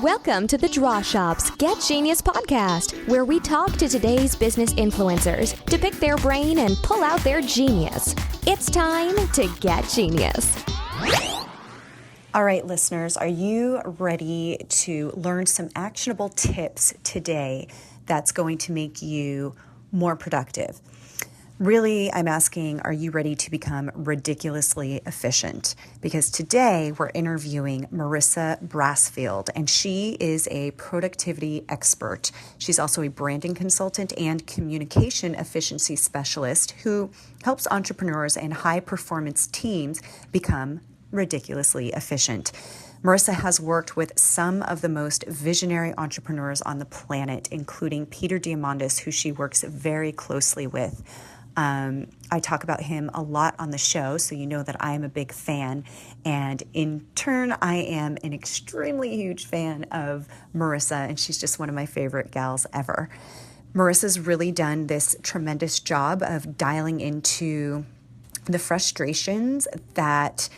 Welcome to the Draw Shop's Get Genius podcast, where we talk to today's business influencers to pick their brain and pull out their genius. It's time to get genius. All right, listeners, are you ready to learn some actionable tips today that's going to make you more productive? Really, I'm asking, are you ready to become ridiculously efficient? Because today we're interviewing Marissa Brassfield, and she is a productivity expert. She's also a branding consultant and communication efficiency specialist who helps entrepreneurs and high-performance teams become ridiculously efficient. Marissa has worked with some of the most visionary entrepreneurs on the planet, including Peter Diamandis, who she works very closely with. I talk about him a lot on the show, so you know that I am a big fan. And in turn, I am an extremely huge fan of Marissa, and she's just one of my favorite gals ever. Marissa's really done this tremendous job of dialing into the frustrations that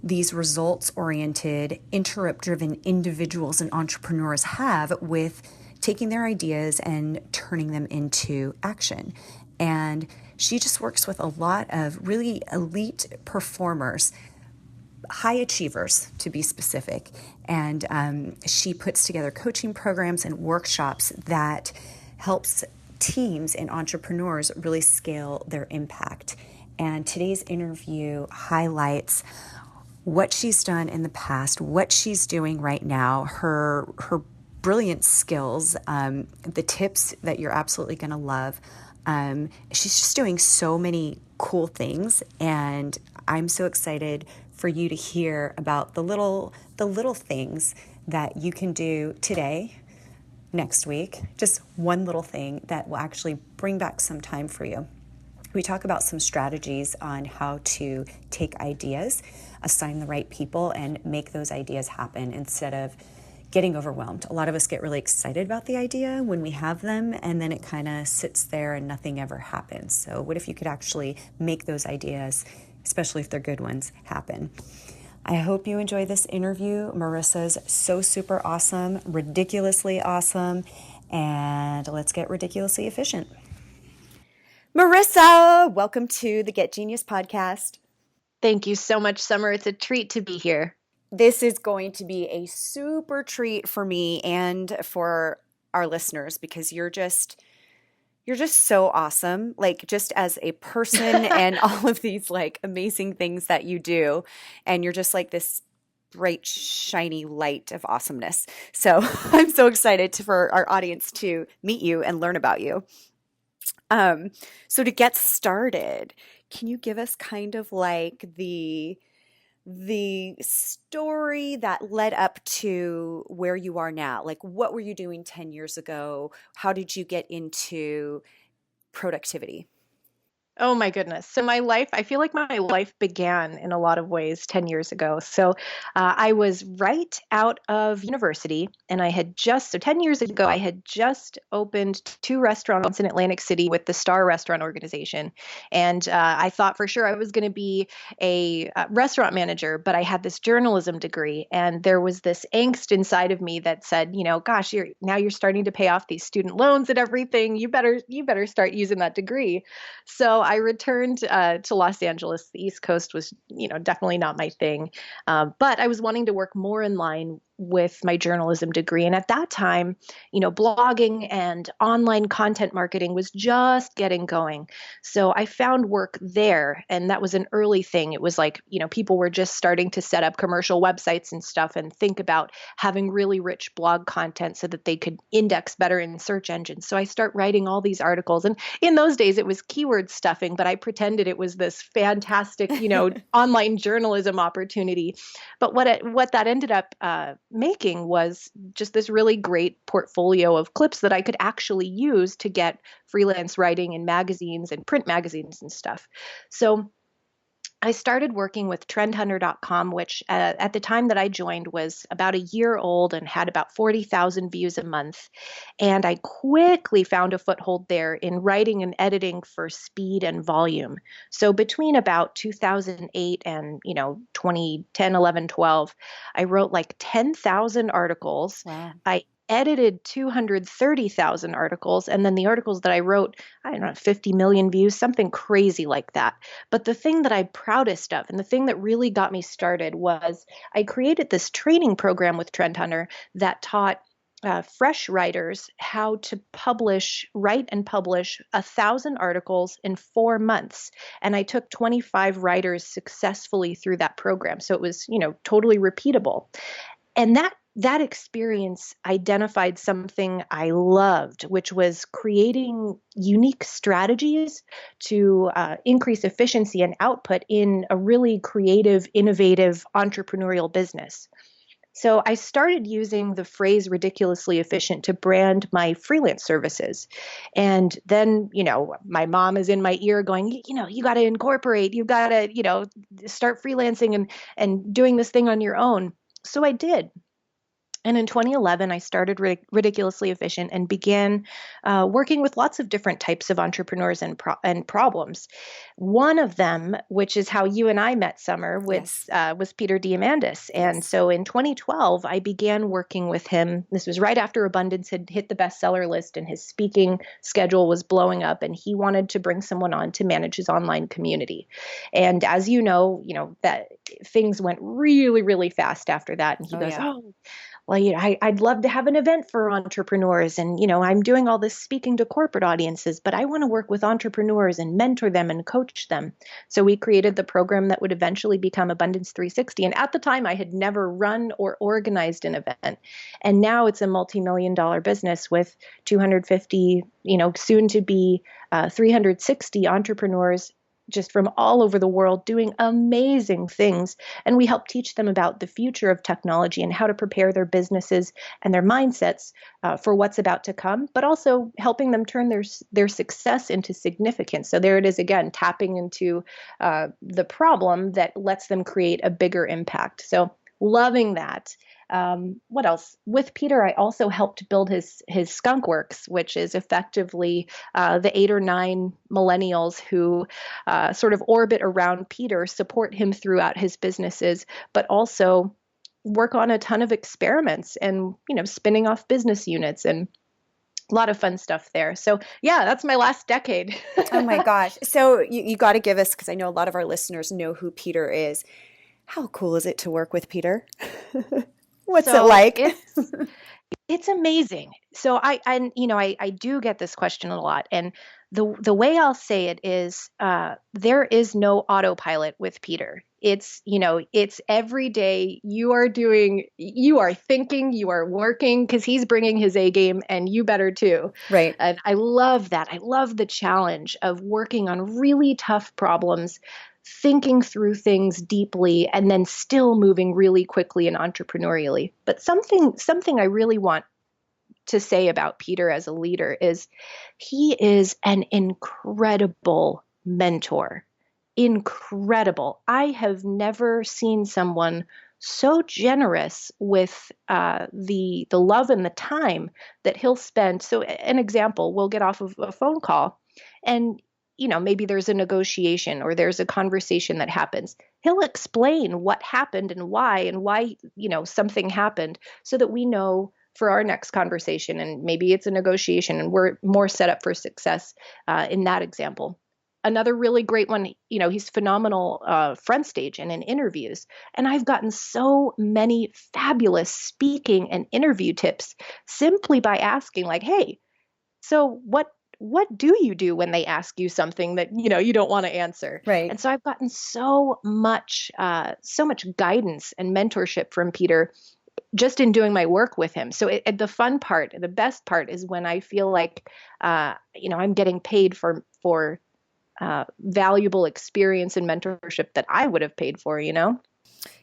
these results-oriented, interrupt-driven individuals and entrepreneurs have with taking their ideas and turning them into action. And she just works with a lot of really elite performers, high achievers to be specific. And she puts together coaching programs and workshops that helps teams and entrepreneurs really scale their impact. And today's interview highlights what she's done in the past, what she's doing right now, her brilliant skills, the tips that you're absolutely going to love. She's just doing so many cool things, and I'm so excited for you to hear about the little things that you can do today, next week, just one little thing that will actually bring back some time for you. We talk about some strategies on how to take ideas, assign the right people, and make those ideas happen instead of getting overwhelmed. A lot of us get really excited about the idea when we have them, and then it kind of sits there and nothing ever happens. So what if you could actually make those ideas, especially if they're good ones, happen? I hope you enjoy this interview. Marissa's so super awesome, ridiculously awesome, and let's get ridiculously efficient. Marissa, welcome to the Get Genius podcast. Thank you so much, Summer. It's a treat to be here. This is going to be a super treat for me and for our listeners because you're just so awesome, like just as a person and all of these like amazing things that you do. And you're just like this bright, shiny light of awesomeness. So I'm so excited for our audience to meet you and learn about you. So to get started, can you give us kind of like the story that led up to where you are now? Like, what were you doing 10 years ago? How did you get into productivity? Oh my goodness. So I feel like my life began in a lot of ways 10 years ago. So I was right out of university and 10 years ago, I had just opened 2 restaurants in Atlantic City with the Star Restaurant Organization. And I thought for sure I was going to be a restaurant manager, but I had this journalism degree. And there was this angst inside of me that said, gosh, you're starting to pay off these student loans and everything. You better start using that degree. So I returned to Los Angeles. The East Coast was, definitely not my thing. But I was wanting to work more in line with my journalism degree. And at that time, blogging and online content marketing was just getting going. So I found work there, and that was an early thing. It was like, people were just starting to set up commercial websites and stuff and think about having really rich blog content so that they could index better in search engines. So I start writing all these articles. And in those days, it was keyword stuffing, but I pretended it was this fantastic, online journalism opportunity. But what that ended up making was just this really great portfolio of clips that I could actually use to get freelance writing in magazines and print magazines and stuff. So I started working with trendhunter.com, which at the time that I joined was about a year old and had about 40,000 views a month. And I quickly found a foothold there in writing and editing for speed and volume. So between about 2008 and, 2010, 11, 12, I wrote like 10,000 articles. Wow. I edited 230,000 articles. And then the articles that I wrote, I don't know, 50 million views, something crazy like that. But the thing that I'm proudest of and the thing that really got me started was I created this training program with Trend Hunter that taught fresh writers how to write and publish 1,000 articles in 4 months. And I took 25 writers successfully through that program. So it was, totally repeatable. And that experience identified something I loved, which was creating unique strategies to increase efficiency and output in a really creative, innovative, entrepreneurial business. So I started using the phrase ridiculously efficient to brand my freelance services. And then, my mom is in my ear going, you got to incorporate, you got to, start freelancing and doing this thing on your own. So I did. And in 2011, I started Ridiculously Efficient and began working with lots of different types of entrepreneurs and problems. One of them, which is how you and I met, Summer, was Peter Diamandis. And so in 2012, I began working with him. This was right after Abundance had hit the bestseller list and his speaking schedule was blowing up, and he wanted to bring someone on to manage his online community. And as you know, that things went really, really fast after that. And he goes, well, I'd love to have an event for entrepreneurs. And, I'm doing all this speaking to corporate audiences, but I want to work with entrepreneurs and mentor them and coach them. So we created the program that would eventually become Abundance 360. And at the time, I had never run or organized an event. And now it's a multi-million-dollar business with 250, soon to be 360 entrepreneurs just from all over the world doing amazing things. And we help teach them about the future of technology and how to prepare their businesses and their mindsets for what's about to come, but also helping them turn their success into significance. So there it is again, tapping into the problem that lets them create a bigger impact. So loving that. What else? With Peter, I also helped build his Skunk Works, which is effectively the 8 or 9 millennials who sort of orbit around Peter, support him throughout his businesses, but also work on a ton of experiments and, spinning off business units and a lot of fun stuff there. So yeah, that's my last decade. Oh my gosh. So you got to give us, because I know a lot of our listeners know who Peter is. How cool is it to work with Peter? What's it like? It's amazing. So I do get this question a lot, and the way I'll say it is there is no autopilot with Peter. It's every day you are thinking, you are working because he's bringing his A game, and you better too. Right. And I love that. I love the challenge of working on really tough problems, thinking through things deeply, and then still moving really quickly and entrepreneurially. But something I really want to say about Peter as a leader is he is an incredible mentor. Incredible. I have never seen someone so generous with the love and the time that he'll spend. So an example, we'll get off of a phone call and maybe there's a negotiation or there's a conversation that happens. He'll explain what happened and why something happened so that we know for our next conversation. And maybe it's a negotiation and we're more set up for success in that example. Another really great one, he's phenomenal front stage and in interviews. And I've gotten so many fabulous speaking and interview tips simply by asking like, hey, so what do you do when they ask you something that, you don't want to answer? Right. And so I've gotten so much guidance and mentorship from Peter just in doing my work with him. So the fun part, the best part is when I feel like, I'm getting paid for valuable experience and mentorship that I would have paid for.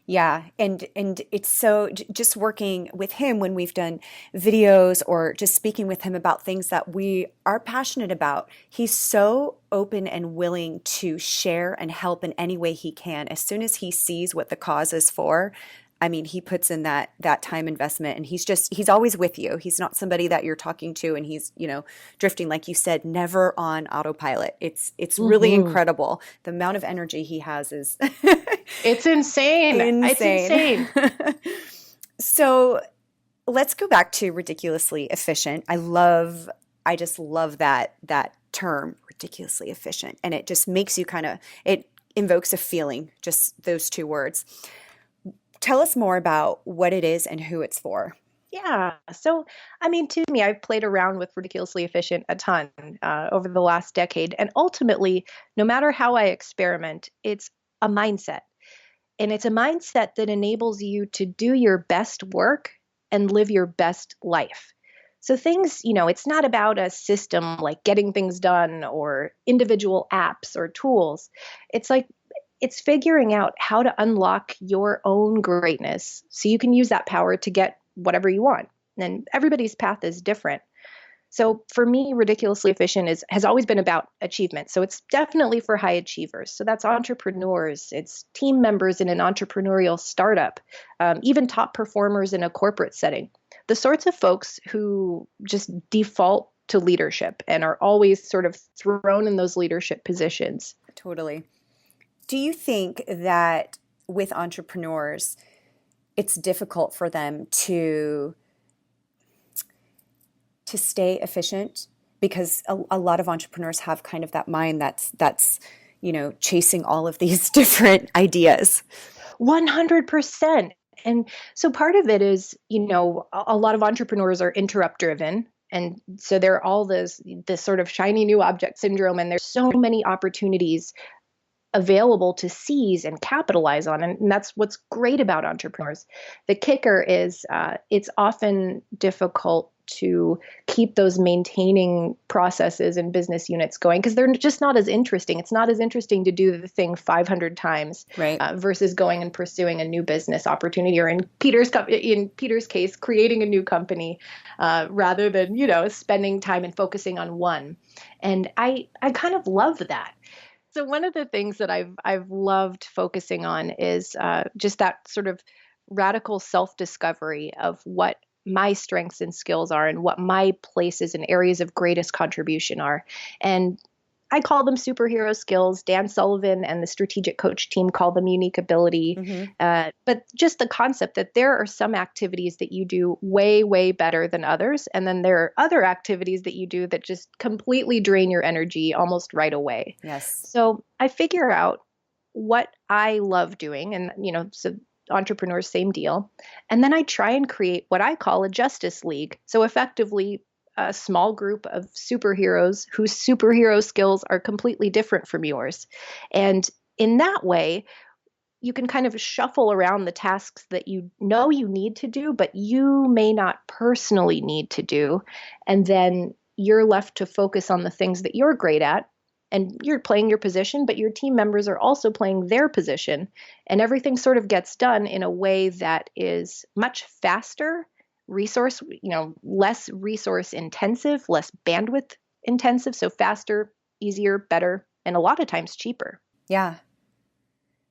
Yeah, and it's so just working with him when we've done videos or just speaking with him about things that we are passionate about. He's so open and willing to share and help in any way he can. As soon as he sees what the cause is for, I mean, he puts in that time investment, and he's always with you. He's not somebody that you're talking to and he's, drifting, like you said, never on autopilot. It's really incredible. The amount of energy he has is It's insane. It's insane. So let's go back to ridiculously efficient. I just love that term, ridiculously efficient. And it just makes you it invokes a feeling, just those two words. Tell us more about what it is and who it's for. Yeah. So, I mean, to me, I've played around with ridiculously efficient a ton over the last decade. And ultimately, no matter how I experiment, it's a mindset. And it's a mindset that enables you to do your best work and live your best life. So things, it's not about a system like getting things done or individual apps or tools. It's figuring out how to unlock your own greatness so you can use that power to get whatever you want. And everybody's path is different. So for me, ridiculously efficient has always been about achievement. So it's definitely for high achievers. So that's entrepreneurs, it's team members in an entrepreneurial startup, even top performers in a corporate setting. The sorts of folks who just default to leadership and are always sort of thrown in those leadership positions. Totally. Do you think that with entrepreneurs, it's difficult for them to stay efficient? Because a lot of entrepreneurs have kind of that mind that's chasing all of these different ideas. 100%. And so part of it is, a lot of entrepreneurs are interrupt driven. And so there are all this sort of shiny new object syndrome, and there's so many opportunities available to seize and capitalize on. And that's what's great about entrepreneurs. The kicker is it's often difficult to keep those maintaining processes and business units going because they're just not as interesting. It's not as interesting to do the thing 500 times right. Versus going and pursuing a new business opportunity, or in Peter's case, creating a new company rather than, spending time and focusing on one. And I kind of love that. So one of the things that I've loved focusing on is just that sort of radical self-discovery of what my strengths and skills are and what my places and areas of greatest contribution are. And I call them superhero skills. Dan Sullivan and the strategic coach team call them unique ability. Mm-hmm. But just the concept that there are some activities that you do way, way better than others. And then there are other activities that you do that just completely drain your energy almost right away. Yes. So I figure out what I love doing. And, so entrepreneurs, same deal. And then I try and create what I call a justice league. So effectively, a small group of superheroes whose superhero skills are completely different from yours. And in that way, you can kind of shuffle around the tasks that you need to do, but you may not personally need to do. And then you're left to focus on the things that you're great at. And you're playing your position, but your team members are also playing their position. And everything sort of gets done in a way that is much faster, less resource intensive, less bandwidth intensive. So faster, easier, better, and a lot of times cheaper. Yeah.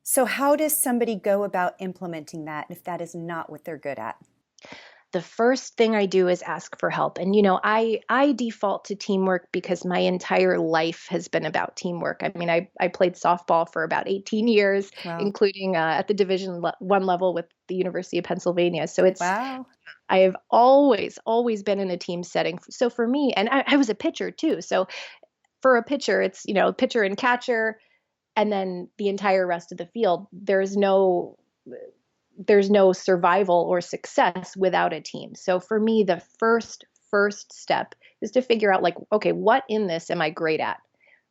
So how does somebody go about implementing that if that is not what they're good at? The first thing I do is ask for help. And, I default to teamwork because my entire life has been about teamwork. I mean, I played softball for about 18 years, wow. including at the Division I level with the University of Pennsylvania. So it's, wow. I have always been in a team setting. So for me, and I was a pitcher too. So for a pitcher, it's, pitcher and catcher, and then the entire rest of the field. There's no survival or success without a team. So for me, the first step is to figure out okay, what in this am I great at?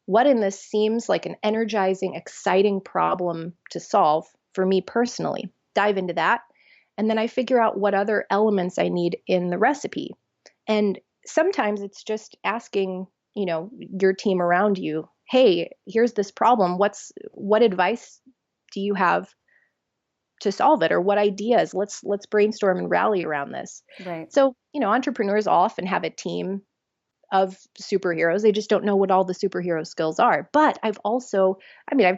What in this seems like an energizing, exciting problem to solve for me personally? Dive into that. And then I figure out what other elements I need in the recipe. And sometimes it's just asking, your team around you, hey, here's this problem. What advice do you have to solve it, or what ideas? Let's brainstorm and rally around this. Right. So, entrepreneurs often have a team of superheroes. They just don't know what all the superhero skills are. But I've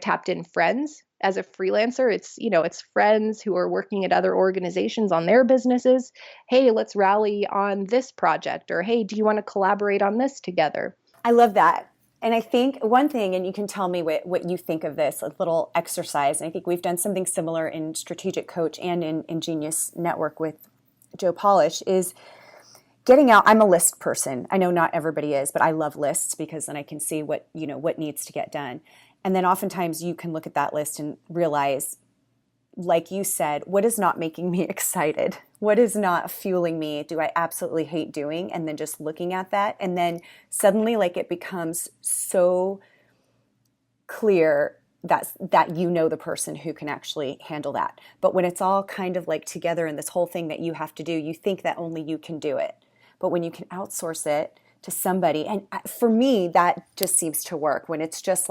tapped in friends as a freelancer. It's friends who are working at other organizations on their businesses. Hey, let's rally on this project, or hey, do you want to collaborate on this together? I love that. And I think one thing, and you can tell me what you think of this, a little exercise, and I think we've done something similar in Strategic Coach and in Genius Network with Joe Polish, is getting out. I'm a list person. I know not everybody is, but I love lists because then I can see what needs to get done. And then oftentimes you can look at that list and realize, like you said, what is not making me excited? What is not fueling me? Do I absolutely hate doing? And then just looking at that. And then suddenly it becomes so clear that the person who can actually handle that. But when it's all kind of together in this whole thing that you have to do, you think that only you can do it. But when you can outsource it to somebody, and for me, that just seems to work. When it's just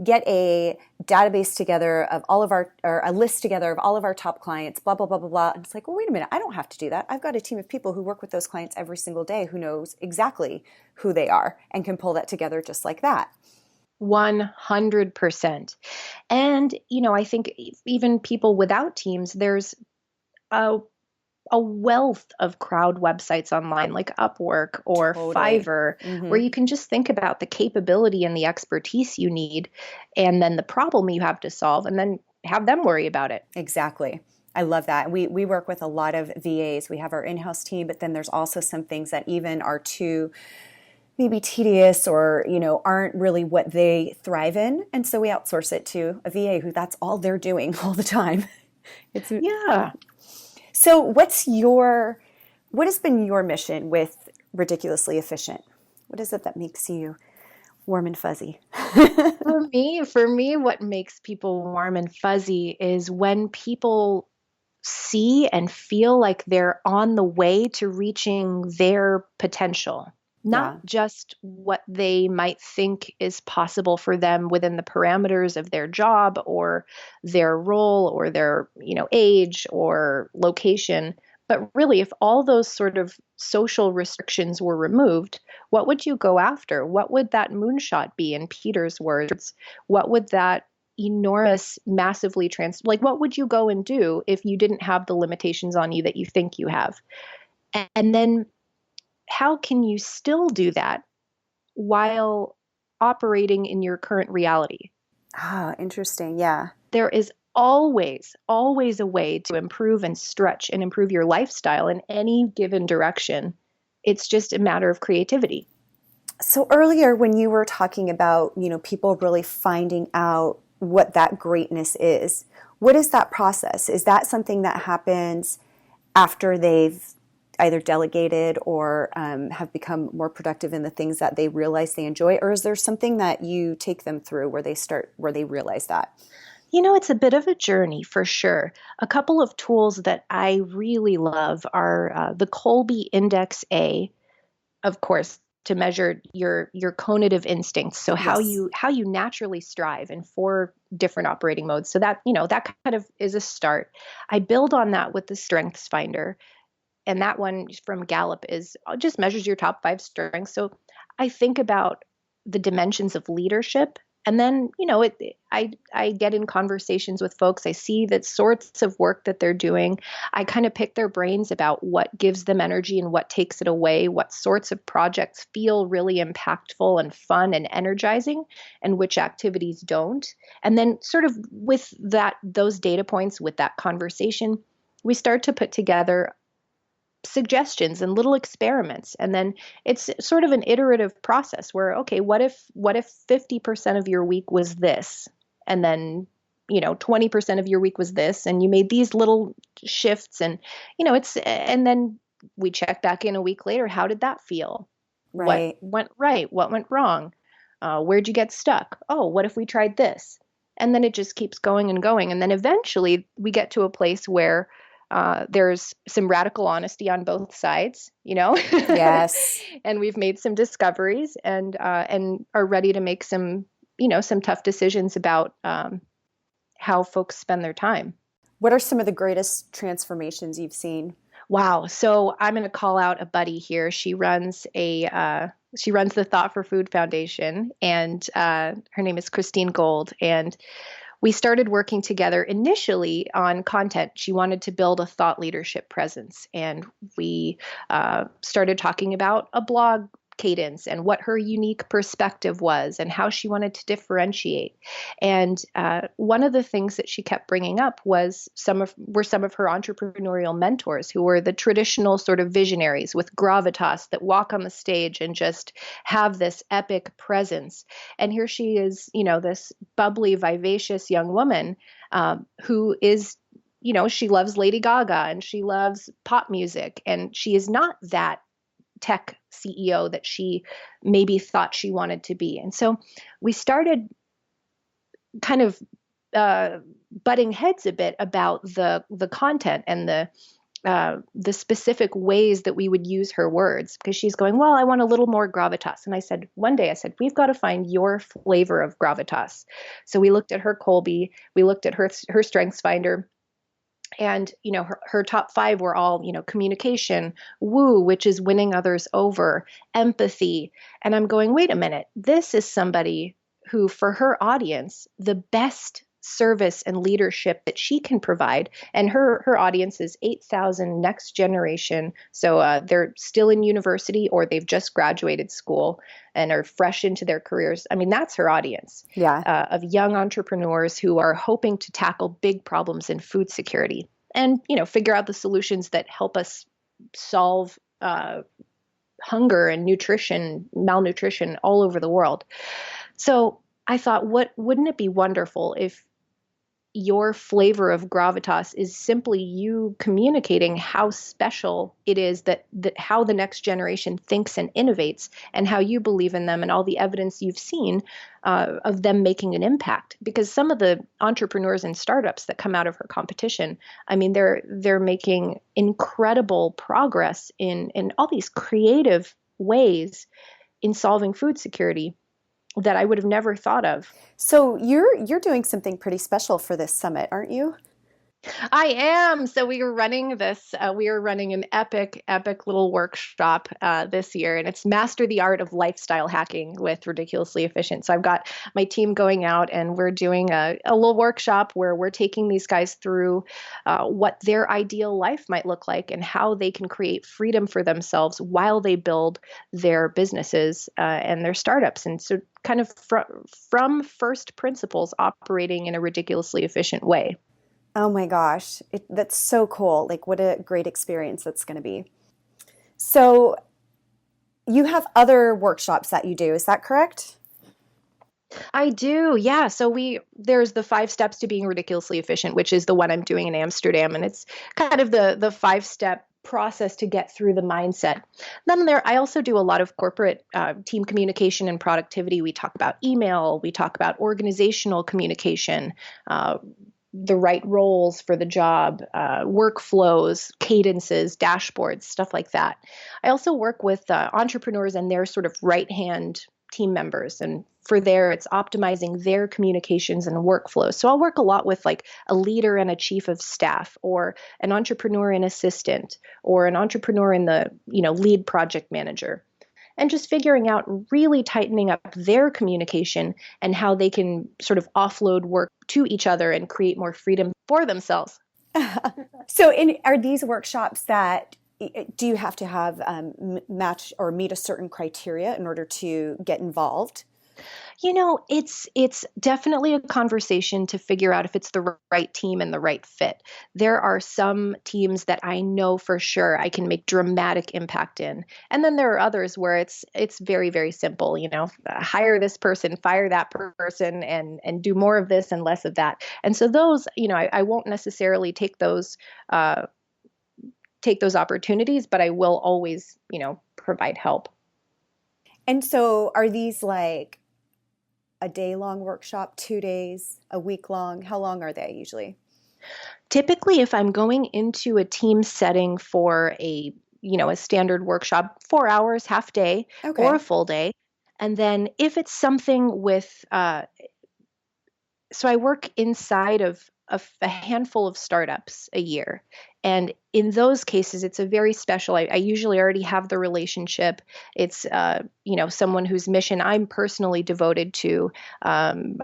get a database together of all of our, or a list together of all of our top clients, blah, blah, blah, blah, blah. And it's well, wait a minute, I don't have to do that. I've got a team of people who work with those clients every single day who knows exactly who they are and can pull that together just like that. 100%. And, I think even people without teams, there's a wealth of crowd websites online like Upwork or Totally. Fiverr, where you can just think about the capability and the expertise you need, and then the problem you have to solve, and then have them worry about it. Exactly. I love that. We work with a lot of VAs. We have our in-house team, but then there's also some things that even are too maybe tedious or, aren't really what they thrive in. And so we outsource it to a VA who that's all they're doing all the time. Yeah. So what has been your mission with Ridiculously Efficient? What is it that makes you warm and fuzzy? For me, what makes people warm and fuzzy is when people see and feel like they're on the way to reaching their potential, not just what they might think is possible for them within the parameters of their job or their role or their, age or location. But really, if all those sort of social restrictions were removed, what would you go after? What would that moonshot be, in Peter's words? What would that enormous, massively what would you go and do if you didn't have the limitations on you that you think you have? And then how can you still do that while operating in your current reality? Ah, interesting. Yeah. There is always a way to improve and stretch and improve your lifestyle in any given direction. It's just a matter of creativity. So earlier when you were talking about, people really finding out what that greatness is, what is that process? Is that something that happens after they've either delegated or have become more productive in the things that they realize they enjoy? Or is there something that you take them through where they realize that? It's a bit of a journey for sure. A couple of tools that I really love are the Kolbe Index A, of course, to measure your cognitive instincts. So how you naturally strive in 4 different operating modes. So that, that kind of is a start. I build on that with the Strengths Finder. And that one from Gallup just measures your top 5 strengths. So I think about the dimensions of leadership. And then, I get in conversations with folks. I see the sorts of work that they're doing. I kind of pick their brains about what gives them energy and what takes it away, what sorts of projects feel really impactful and fun and energizing, and which activities don't. And then sort of with those data points, with that conversation, we start to put together suggestions and little experiments. And then it's sort of an iterative process where, okay, what if 50% of your week was this? And then, 20% of your week was this, and you made these little shifts, and, and then we check back in a week later. How did that feel? Right. What went right? What went wrong? Where'd you get stuck? Oh, what if we tried this? And then it just keeps going and going. And then eventually we get to a place where there's some radical honesty on both sides, Yes. And we've made some discoveries and are ready to make some tough decisions about how folks spend their time. What are some of the greatest transformations you've seen? Wow. So I'm going to call out a buddy here. She runs the Thought for Food Foundation, and her name is Christine Gold. And we started working together initially on content. She wanted to build a thought leadership presence, and we started talking about a blog cadence and what her unique perspective was and how she wanted to differentiate. And one of the things that she kept bringing up was some of her entrepreneurial mentors, who were the traditional sort of visionaries with gravitas that walk on the stage and just have this epic presence. And here she is, this bubbly, vivacious young woman who is, she loves Lady Gaga and she loves pop music, and she is not that tech CEO that she maybe thought she wanted to be. And so we started kind of butting heads a bit about the content and the specific ways that we would use her words, because she's going, well, I want a little more gravitas. And one day I said, we've got to find your flavor of gravitas. So we looked at her Colby, we looked at her Strengths Finder. And, her top 5 were all, communication, woo, which is winning others over, empathy. And I'm going, wait a minute, this is somebody who, for her audience, the best service and leadership that she can provide. And her audience is 8,000 next generation. So they're still in university or they've just graduated school and are fresh into their careers. I mean, that's her audience of young entrepreneurs who are hoping to tackle big problems in food security and, figure out the solutions that help us solve hunger and malnutrition all over the world. So I thought, wouldn't it be wonderful if your flavor of gravitas is simply you communicating how special it is that how the next generation thinks and innovates, and how you believe in them and all the evidence you've seen of them making an impact. Because some of the entrepreneurs and startups that come out of her competition, I mean, they're making incredible progress in all these creative ways in solving food security that I would have never thought of. So you're doing something pretty special for this summit, aren't you? I am. So we are running this. We are running an epic little workshop this year, and it's Master the Art of Lifestyle Hacking with Ridiculously Efficient. So I've got my team going out, and we're doing a little workshop where we're taking these guys through what their ideal life might look like and how they can create freedom for themselves while they build their businesses and their startups. And so kind of from first principles, operating in a ridiculously efficient way. Oh my gosh, that's so cool. Like, what a great experience that's going to be. So you have other workshops that you do, is that correct? I do, yeah. So there's the 5 steps to being ridiculously efficient, which is the one I'm doing in Amsterdam. And it's kind of the 5-step process to get through the mindset. Then I also do a lot of corporate team communication and productivity. We talk about email, we talk about organizational communication, the right roles for the job, workflows, cadences, dashboards, stuff like that. I also work with entrepreneurs and their sort of right-hand team members. And for it's optimizing their communications and workflows. So I'll work a lot with like a leader and a chief of staff, or an entrepreneur and assistant, or an entrepreneur and the lead project manager. And just figuring out, really tightening up their communication and how they can sort of offload work to each other and create more freedom for themselves. So are these workshops that, do you have to have match or meet a certain criteria in order to get involved? It's definitely a conversation to figure out if it's the right team and the right fit. There are some teams that I know for sure I can make dramatic impact in. And then there are others where it's very, very simple, hire this person, fire that person, and do more of this and less of that. And so those, I won't necessarily take those opportunities, but I will always, provide help. And so are these like a day-long workshop, 2 days, a week-long? How long are they usually? Typically, if I'm going into a team setting for a standard workshop, 4 hours, half day, or a full day. And then if it's something with so I work inside of a handful of startups a year. And in those cases, it's a very special, I usually already have the relationship. It's, someone whose mission I'm personally devoted to. I'm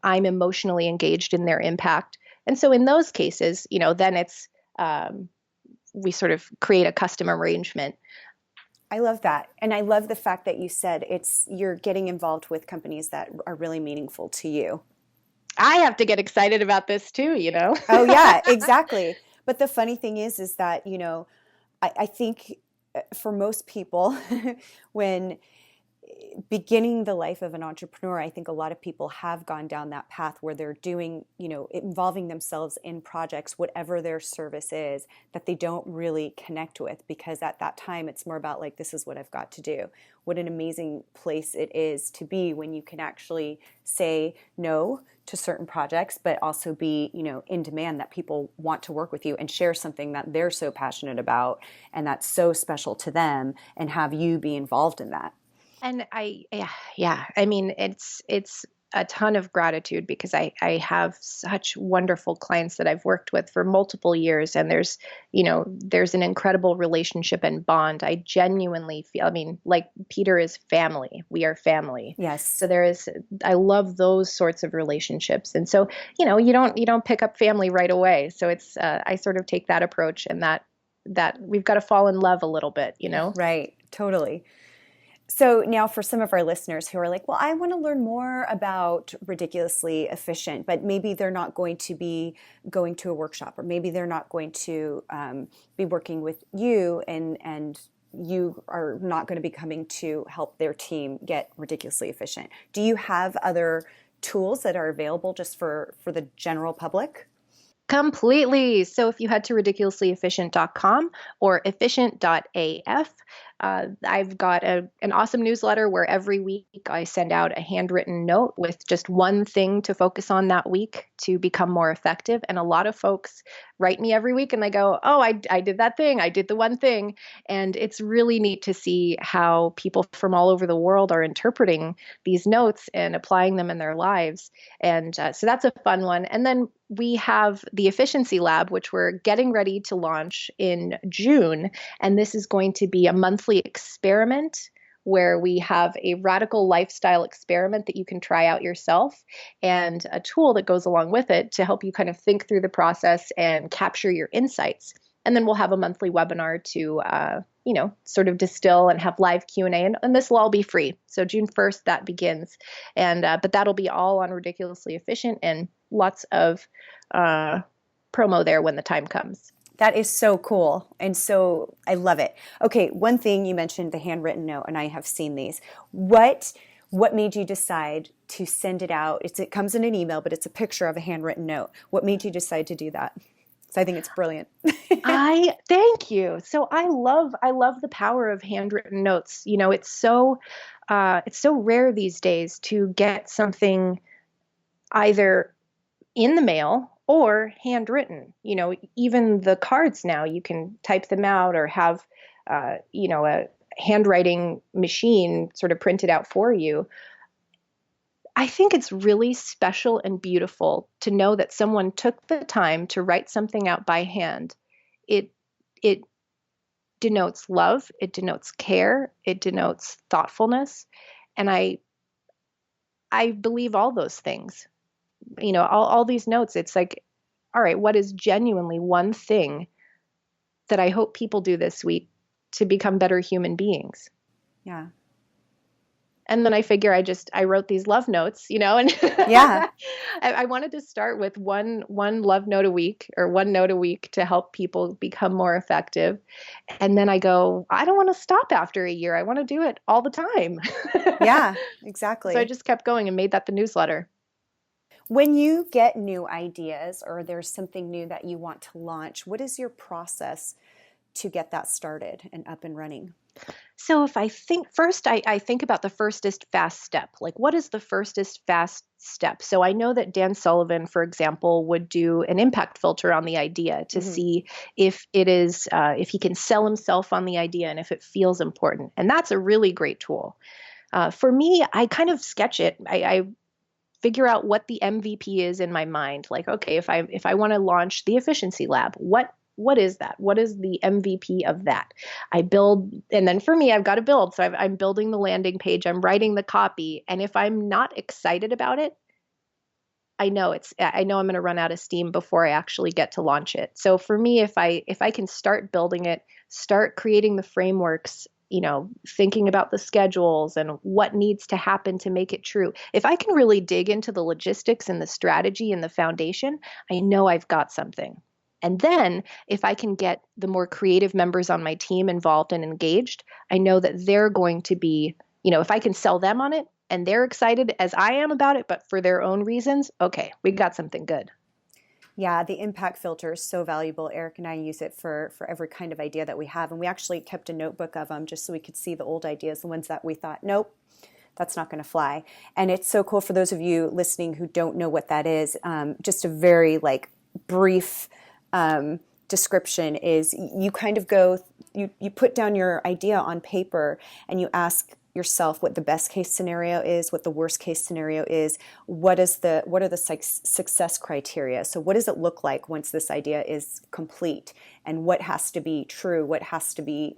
emotionally engaged in their impact. And so in those cases, then it's, we sort of create a custom arrangement. I love that. And I love the fact that you said you're getting involved with companies that are really meaningful to you. I have to get excited about this too, Oh yeah, exactly. But the funny thing is that, I think for most people, when beginning the life of an entrepreneur, I think a lot of people have gone down that path where they're doing, involving themselves in projects, whatever their service is, that they don't really connect with, because at that time it's more about like, this is what I've got to do. What an amazing place it is to be when you can actually say no to certain projects, but also be, in demand, that people want to work with you and share something that they're so passionate about and that's so special to them, and have you be involved in that. And I mean, it's a ton of gratitude, because I have such wonderful clients that I've worked with for multiple years, and there's an incredible relationship and bond. I genuinely feel, I mean, like Peter is family. We are family. Yes. So I love those sorts of relationships. And so, you don't pick up family right away. So it's, I sort of take that approach, and that we've got to fall in love a little bit, Right. Totally. So now for some of our listeners who are like, well, I want to learn more about Ridiculously Efficient, but maybe they're not going to be going to a workshop, or maybe they're not going to be working with you, and you are not going to be coming to help their team get ridiculously efficient. Do you have other tools that are available just for the general public? Completely. So if you head to ridiculouslyefficient.com or efficient.af, I've got an awesome newsletter where every week I send out a handwritten note with just one thing to focus on that week to become more effective. And a lot of folks write me every week and they go, oh, I did that thing. I did the one thing. And it's really neat to see how people from all over the world are interpreting these notes and applying them in their lives. And so that's a fun one. And then we have the Efficiency Lab, which we're getting ready to launch in June. And this is going to be a monthly experiment where we have a radical lifestyle experiment that you can try out yourself, and a tool that goes along with it to help you kind of think through the process and capture your insights. And then we'll have a monthly webinar to, sort of distill and have live Q&A, and this will all be free. So June 1st, that begins. And but that'll be all on Ridiculously Efficient, and lots of promo there when the time comes. That is so cool. And so I love it. Okay, one thing you mentioned, the handwritten note, and I have seen these. What made you decide to send it out? It comes in an email, but it's a picture of a handwritten note. What made you decide to do that? So I think it's brilliant. Thank you. So I love the power of handwritten notes. It's so rare these days to get something either in the mail or handwritten. Even the cards now, you can type them out or have, a handwriting machine sort of print it out for you. I think it's really special and beautiful to know that someone took the time to write something out by hand. It denotes love, it denotes care, it denotes thoughtfulness. And I believe all those things. All these notes, it's like, all right, what is genuinely one thing that I hope people do this week to become better human beings? Yeah. And then I figure I wrote these love notes, and yeah, I wanted to start with one love note a week, or one note a week, to help people become more effective. And then I go, I don't want to stop after a year. I want to do it all the time. Yeah, exactly. So I just kept going and made that the newsletter. When you get new ideas, or there's something new that you want to launch, what is your process to get that started and up and running? So if I think first, I think about the firstest fast step. Like, what is the firstest fast step? So I know that Dan Sullivan, for example, would do an impact filter on the idea to see if it is, if he can sell himself on the idea and if it feels important. And that's a really great tool. For me, I kind of sketch it. I figure out what the MVP is in my mind. Like, okay, if I want to launch the efficiency lab, what is that? What is the MVP of that? I build, and then for me, I've got to build. So I'm building the landing page, I'm writing the copy. And if I'm not excited about it, I know I'm going to run out of steam before I actually get to launch it. So for me, if I can start building it, start creating the frameworks, thinking about the schedules and what needs to happen to make it true. If I can really dig into the logistics and the strategy and the foundation, I know I've got something. And then if I can get the more creative members on my team involved and engaged, I know that they're going to be, if I can sell them on it and they're excited as I am about it, but for their own reasons, okay, we got something good. Yeah, the impact filter is so valuable. Eric and I use it for every kind of idea that we have. And we actually kept a notebook of them just so we could see the old ideas, the ones that we thought, nope, that's not going to fly. And it's so cool for those of you listening who don't know what that is. Just a very brief description is you kind of you put down your idea on paper and you ask yourself what the best case scenario is, what the worst case scenario is, what are the success criteria? So what does it look like once this idea is complete, and what has to be true? What has to be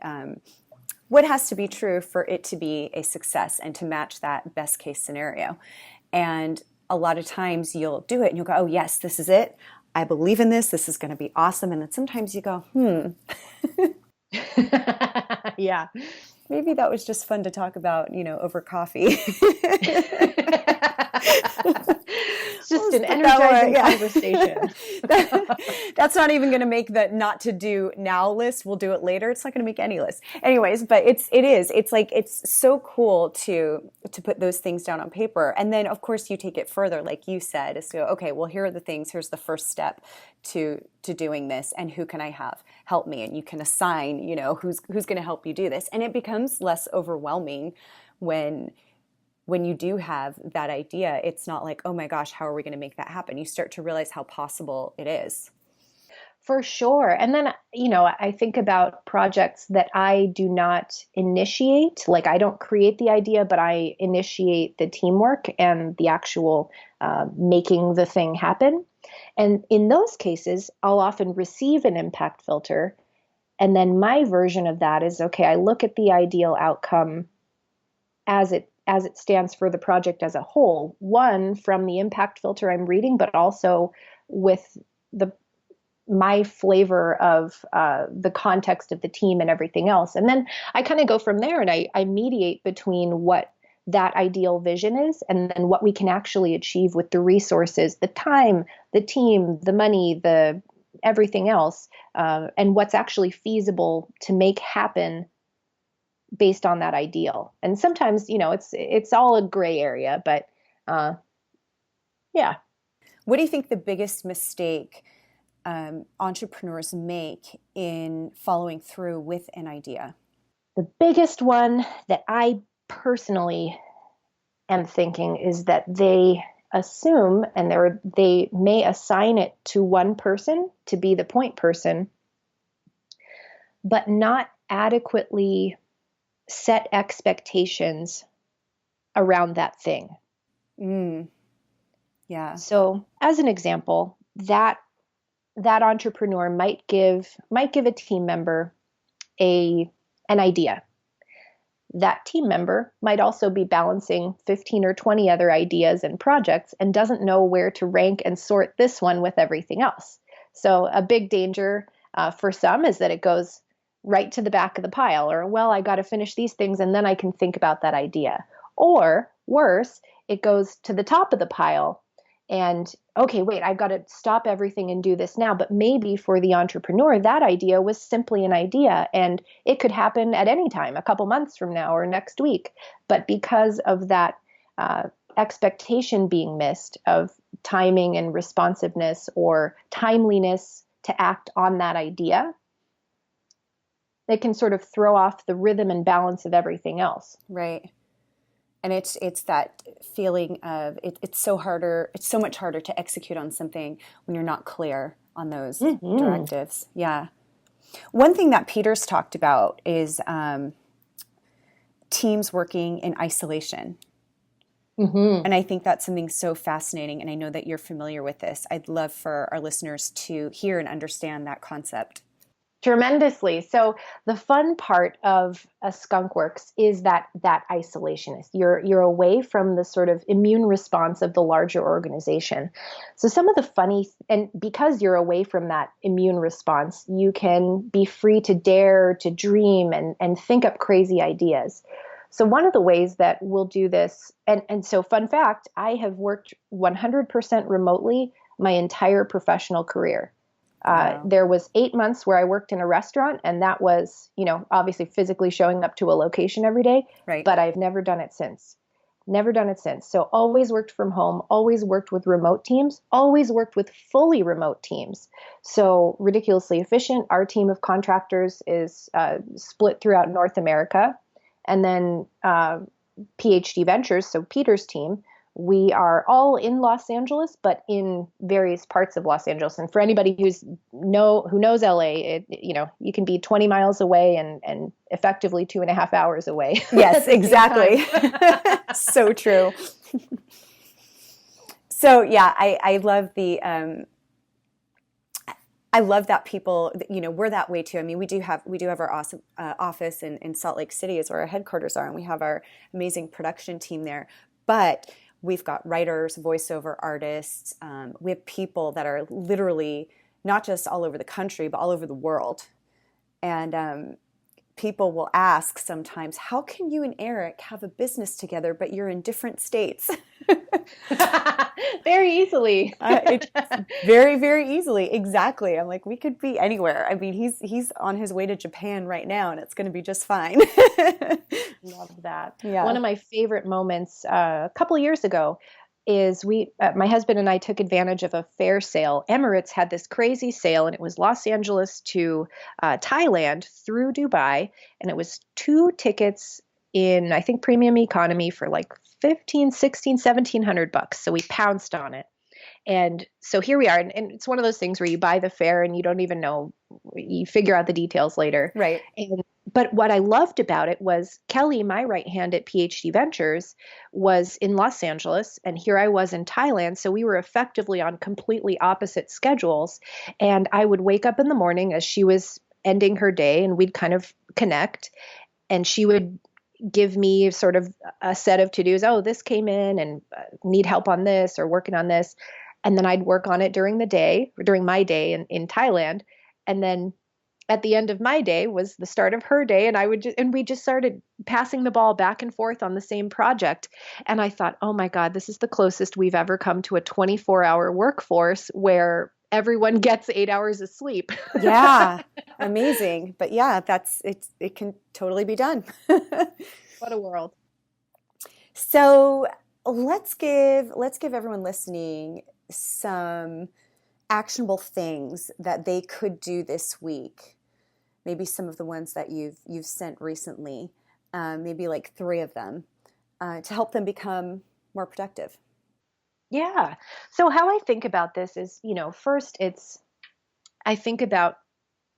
true for it to be a success and to match that best case scenario? And a lot of times you'll do it and you'll go, oh yes, this is it. I believe in this. This is going to be awesome. And then sometimes you go, yeah. Maybe that was just fun to talk about, over coffee. It's just an energizing conversation. That's not even going to make the not to do now list. We'll do it later. It's not going to make any list. Anyways, but it's so cool to put those things down on paper. And then of course you take it further, like you said, is to go, okay, well, here are the things. Here's the first step to doing this, and who can I have help me? And you can assign, who's going to help you do this. And it becomes less overwhelming when you do have that idea. It's not like, oh my gosh, how are we going to make that happen? You start to realize how possible it is. For sure. And then, I think about projects that I do not initiate. Like, I don't create the idea, but I initiate the teamwork and the actual making the thing happen. And in those cases, I'll often receive an impact filter. And then my version of that is, okay, I look at the ideal outcome as it stands for the project as a whole, one from the impact filter I'm reading, but also with my flavor of the context of the team and everything else. And then I kind of go from there and I mediate between what that ideal vision is and then what we can actually achieve with the resources, the time, the team, the money, the everything else, and what's actually feasible to make happen based on that ideal. And sometimes, it's all a gray area, but yeah. What do you think the biggest mistake entrepreneurs make in following through with an idea? The biggest one that I personally am thinking is that they assume, and they may assign it to one person to be the point person, but not adequately set expectations around that thing. Yeah. So as an example, that entrepreneur might give a team member an idea. That team member might also be balancing 15 or 20 other ideas and projects and doesn't know where to rank and sort this one with everything else. So a big danger for some is that it goes right to the back of the pile, or, well, I got to finish these things and then I can think about that idea. Or worse, it goes to the top of the pile and, okay, wait, I've got to stop everything and do this now. But maybe for the entrepreneur, that idea was simply an idea and it could happen at any time, a couple months from now or next week. But because of that expectation being missed of timing and responsiveness or timeliness to act on that idea, it can sort of throw off the rhythm and balance of everything else. Right. And it's that feeling of it's so much harder to execute on something when you're not clear on those directives. Yeah. One thing that Peter's talked about is teams working in isolation. Mm-hmm. And I think that's something so fascinating. And I know that you're familiar with this. I'd love for our listeners to hear and understand that concept. Tremendously. So the fun part of a skunk works is that isolationist. You're away from the sort of immune response of the larger organization. So some of the funny, and because you're away from that immune response, you can be free to dare, to dream, and think up crazy ideas. So one of the ways that we'll do this, and so fun fact, I have worked 100% remotely my entire professional career. Wow. There was 8 months where I worked in a restaurant, and that was, obviously physically showing up to a location every day, Right. but I've never done it since. Never done it since. So always worked from home, always worked with remote teams, always worked with fully remote teams. So ridiculously efficient. Our team of contractors is split throughout North America. And then PhD Ventures, so Peter's team, we are all in Los Angeles, but in various parts of Los Angeles. And for anybody who knows LA, you can be 20 miles away and effectively 2.5 hours away. Yes, exactly. So true. So yeah, I love I love that people, we're that way too. I mean, we do have our awesome office in Salt Lake City is where our headquarters are, and we have our amazing production team there. But we've got writers, voiceover artists. We have people that are literally not just all over the country, but all over the world. And people will ask sometimes, how can you and Eric have a business together, but you're in different states? Very easily. Very, very easily. Exactly. I'm like, we could be anywhere. I mean, he's on his way to Japan right now, and it's going to be just fine. Love that. Yeah. One of my favorite moments a couple of years ago is my husband and I took advantage of a fare sale. Emirates had this crazy sale, and it was Los Angeles to Thailand through Dubai, and it was 2 tickets in, I think, premium economy for like 15, 16, 1700 bucks. So we pounced on it. And so here we are. And it's one of those things where you buy the fare and you don't even know, you figure out the details later. Right. But what I loved about it was Kelly, my right hand at PhD Ventures, was in Los Angeles, and here I was in Thailand. So we were effectively on completely opposite schedules. And I would wake up in the morning as she was ending her day, and we'd kind of connect, and she would give me sort of a set of to-dos. Oh, this came in and need help on this or working on this. And then I'd work on it during the day, or during my day in Thailand. And then at the end of my day was the start of her day. And we just started passing the ball back and forth on the same project. And I thought, oh my God, this is the closest we've ever come to a 24-hour workforce where everyone gets 8 hours of sleep. Yeah. Amazing. But yeah, it can totally be done. What a world. So let's give everyone listening some actionable things that they could do this week. Maybe some of the ones that you've sent recently, maybe like 3 of them, to help them become more productive. Yeah. So how I think about this is, first I think about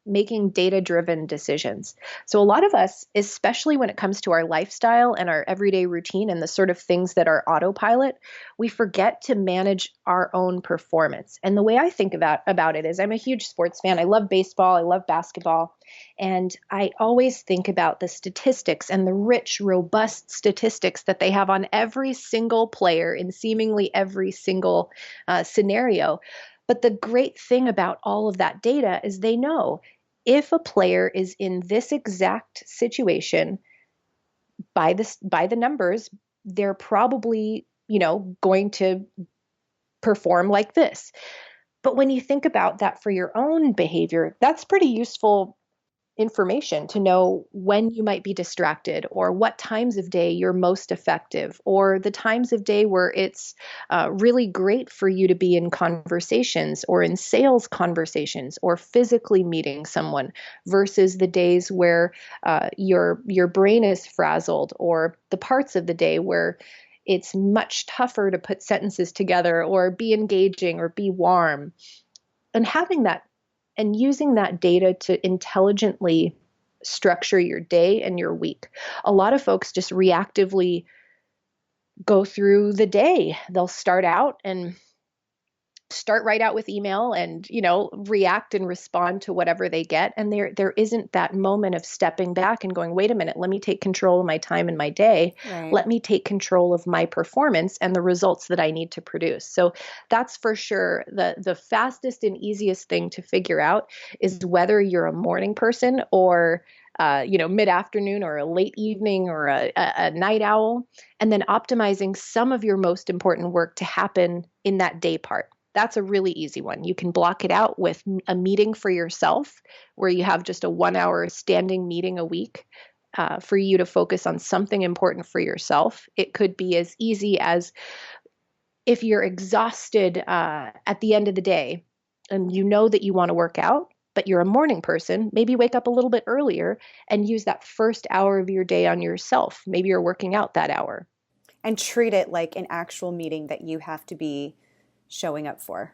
making data-driven decisions. So a lot of us, especially when it comes to our lifestyle and our everyday routine and the sort of things that are autopilot, we forget to manage our own performance. And the way I think about it is I'm a huge sports fan. I love baseball. I love basketball. And I always think about the statistics and the rich, robust statistics that they have on every single player in seemingly every single scenario. But the great thing about all of that data is they know if a player is in this exact situation by the numbers, they're probably, going to perform like this. But when you think about that for your own behavior, that's pretty useful information to know when you might be distracted or what times of day you're most effective or the times of day where it's really great for you to be in conversations or in sales conversations or physically meeting someone versus the days where your brain is frazzled or the parts of the day where it's much tougher to put sentences together or be engaging or be warm. And having that and using that data to intelligently structure your day and your week. A lot of folks just reactively go through the day. They'll start right out with email and, react and respond to whatever they get. And there isn't that moment of stepping back and going, wait a minute, let me take control of my time and my day. Right. Let me take control of my performance and the results that I need to produce. So that's for sure the fastest and easiest thing to figure out is whether you're a morning person or mid-afternoon or a late evening or a night owl, and then optimizing some of your most important work to happen in that day part. That's a really easy one. You can block it out with a meeting for yourself where you have just a 1-hour standing meeting a week for you to focus on something important for yourself. It could be as easy as if you're exhausted at the end of the day and you know that you want to work out, but you're a morning person, maybe wake up a little bit earlier and use that first hour of your day on yourself. Maybe you're working out that hour. And treat it like an actual meeting that you have to be showing up for.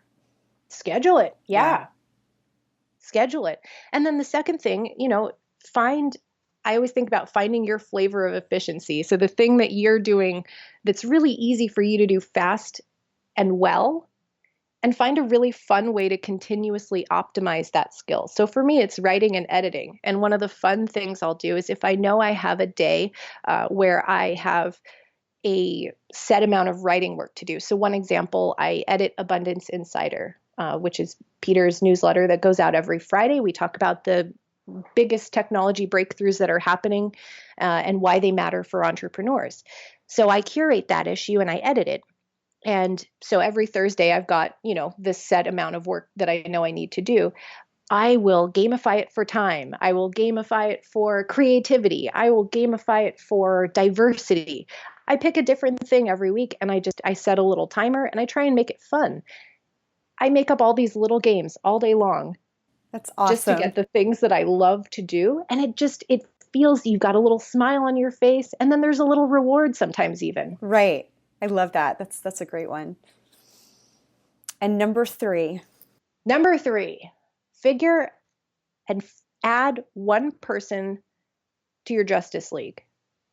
Schedule it. Yeah. Schedule it. And then the second thing, I always think about finding your flavor of efficiency. So the thing that you're doing that's really easy for you to do fast and well, and find a really fun way to continuously optimize that skill. So for me, it's writing and editing. And one of the fun things I'll do is if I know I have a day where I have a set amount of writing work to do. So one example, I edit Abundance Insider, which is Peter's newsletter that goes out every Friday. We talk about the biggest technology breakthroughs that are happening and why they matter for entrepreneurs. So I curate that issue and I edit it. And so every Thursday I've got, this set amount of work that I know I need to do. I will gamify it for time. I will gamify it for creativity. I will gamify it for diversity. I pick a different thing every week and I set a little timer and I try and make it fun. I make up all these little games all day long. That's awesome. Just to get the things that I love to do. And it feels you've got a little smile on your face and then there's a little reward sometimes even. Right. I love that. That's a great one. And number three, figure and add one person to your Justice League.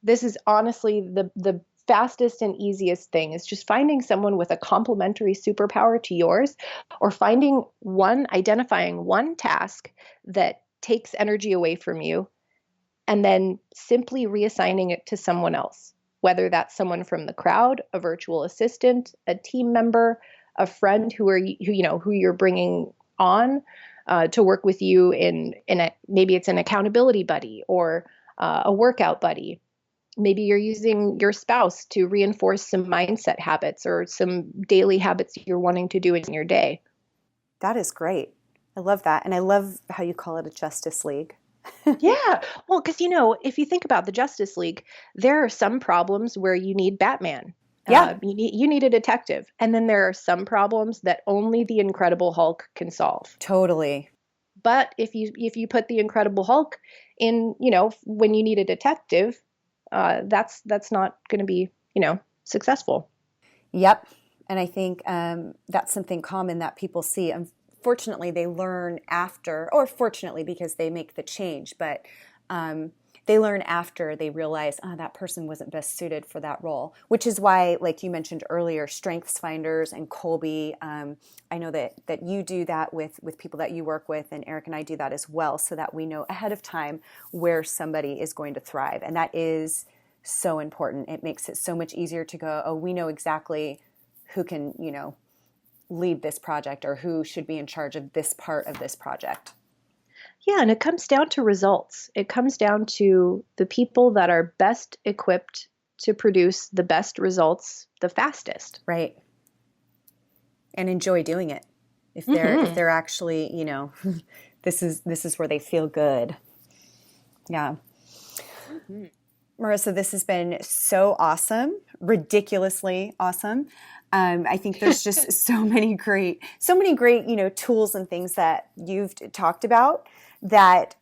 This is honestly the fastest and easiest thing is just finding someone with a complementary superpower to yours or identifying one task that takes energy away from you and then simply reassigning it to someone else, whether that's someone from the crowd, a virtual assistant, a team member, a friend who you're bringing on to work with you maybe it's an accountability buddy or a workout buddy. Maybe you're using your spouse to reinforce some mindset habits or some daily habits you're wanting to do in your day. That is great. I love that. And I love how you call it a Justice League. Yeah. Well, because, if you think about the Justice League, there are some problems where you need Batman. Yeah. You need a detective. And then there are some problems that only the Incredible Hulk can solve. Totally. But if you put the Incredible Hulk in, when you need a detective, that's not going to be, successful. Yep. And I think that's something common that people see. Unfortunately, they learn after, or fortunately because they make the change, but they learn after they realize, that person wasn't best suited for that role, which is why, like you mentioned earlier, Strengths Finders and Colby, I know that you do that with people that you work with, and Eric and I do that as well, so that we know ahead of time where somebody is going to thrive. And that is so important. It makes it so much easier to go, we know exactly who can, lead this project or who should be in charge of this part of this project. Yeah, and it comes down to results. It comes down to the people that are best equipped to produce the best results the fastest. Right. And enjoy doing it. If they're actually, this is where they feel good. Yeah. Mm-hmm. Marissa, this has been so awesome, ridiculously awesome. I think there's just so many great, tools and things that you've talked about that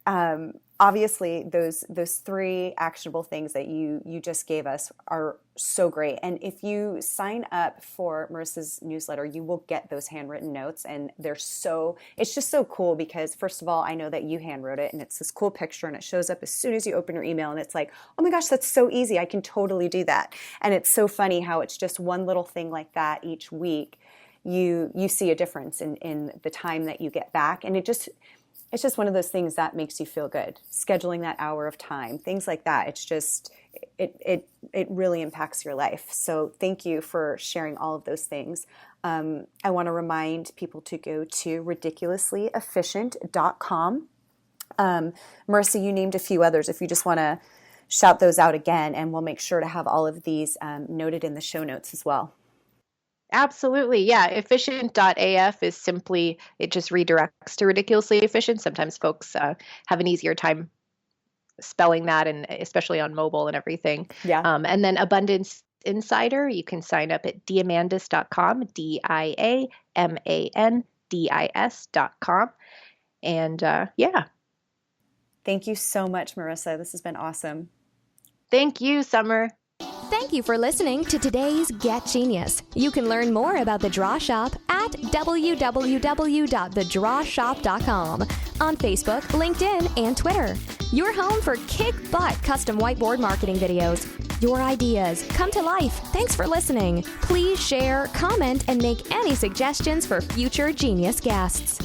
obviously those three actionable things that you just gave us are so great. And if you sign up for Marissa's newsletter, you will get those handwritten notes, and it's just so cool because, first of all, I know that you handwrote it, and it's this cool picture, and it shows up as soon as you open your email, and it's like, oh my gosh, that's so easy. I can totally do that. And it's so funny how it's just one little thing like that each week. You see a difference in the time that you get back, and it's just one of those things that makes you feel good. Scheduling that hour of time, things like that. It's just, it really impacts your life. So thank you for sharing all of those things. I want to remind people to go to ridiculouslyefficient.com. Marissa, you named a few others. If you just want to shout those out again, and we'll make sure to have all of these noted in the show notes as well. Absolutely. Yeah. Efficient.af is simply, it just redirects to ridiculously efficient. Sometimes folks have an easier time spelling that, and especially on mobile and everything. Yeah. And then Abundance Insider, you can sign up at Diamandis.com, Diamandis.com. And yeah. Thank you so much, Marissa. This has been awesome. Thank you, Summer. Thank you for listening to today's Get Genius. You can learn more about The Draw Shop at www.thedrawshop.com, on Facebook, LinkedIn, and Twitter. Your home for kick-butt custom whiteboard marketing videos. Your ideas come to life. Thanks for listening. Please share, comment, and make any suggestions for future genius guests.